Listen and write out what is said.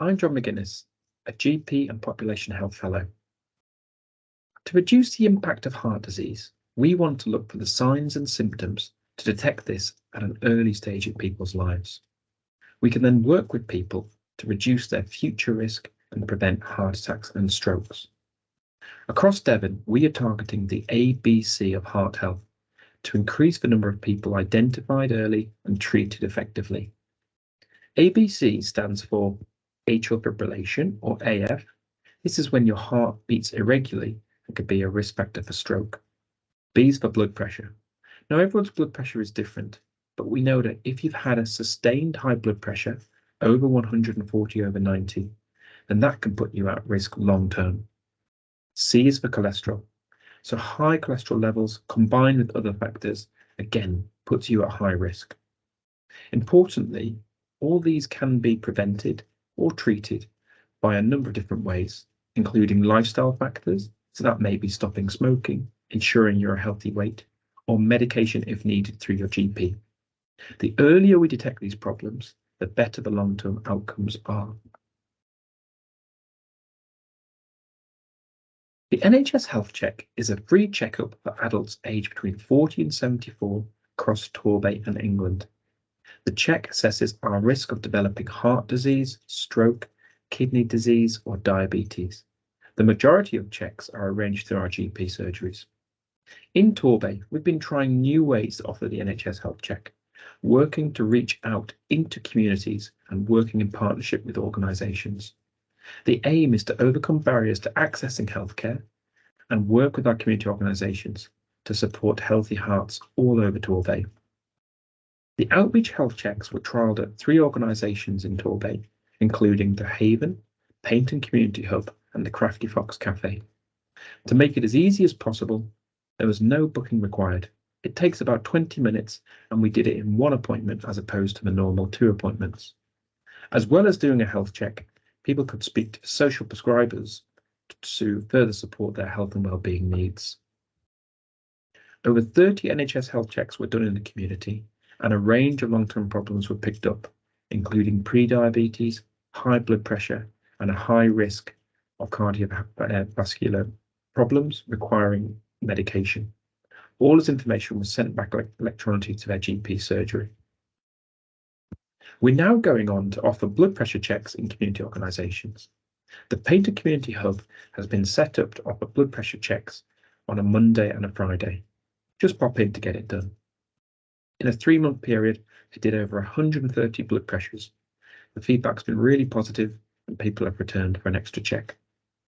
I'm John McGuinness, a GP and population health fellow. To reduce the impact of heart disease, we want to look for the signs and symptoms to detect this at an early stage in people's lives. We can then work with people to reduce their future risk and prevent heart attacks and strokes. Across Devon, we are targeting the ABC of heart health to increase the number of people identified early and treated effectively. ABC stands for atrial fibrillation, or AF. This is when your heart beats irregularly and could be a risk factor for stroke. B is for blood pressure. Now, everyone's blood pressure is different, but we know that if you've had a sustained high blood pressure over 140/90, then that can put you at risk long term. C is for cholesterol. So high cholesterol levels combined with other factors, again, puts you at high risk. Importantly, all these can be prevented or treated by a number of different ways, including lifestyle factors. So that may be stopping smoking, ensuring you're a healthy weight, or medication if needed through your GP. The earlier we detect these problems, the better the long-term outcomes are. The NHS Health Check is a free checkup for adults aged between 40 and 74 across Torbay and England. The check assesses our risk of developing heart disease, stroke, kidney disease, or diabetes. The majority of checks are arranged through our GP surgeries. In Torbay, we've been trying new ways to offer the NHS Health Check, working to reach out into communities and working in partnership with organisations. The aim is to overcome barriers to accessing healthcare and work with our community organisations to support healthy hearts all over Torbay. The outreach health checks were trialled at 3 organisations in Torbay, including the Haven, Paignton Community Hub and the Crafty Fox Cafe. To make it as easy as possible, there was no booking required. It takes about 20 minutes and we did it in 1 appointment as opposed to the normal 2 appointments. As well as doing a health check, people could speak to social prescribers to further support their health and wellbeing needs. Over 30 NHS health checks were done in the community and a range of long-term problems were picked up, including pre-diabetes, high blood pressure, and a high risk of cardiovascular problems requiring medication. All this information was sent back electronically to their GP surgery. We're now going on to offer blood pressure checks in community organisations. The Paignton Community Hub has been set up to offer blood pressure checks on a Monday and a Friday. Just pop in to get it done. In a 3-month period, they did over 130 blood pressures. The feedback's been really positive and people have returned for an extra check.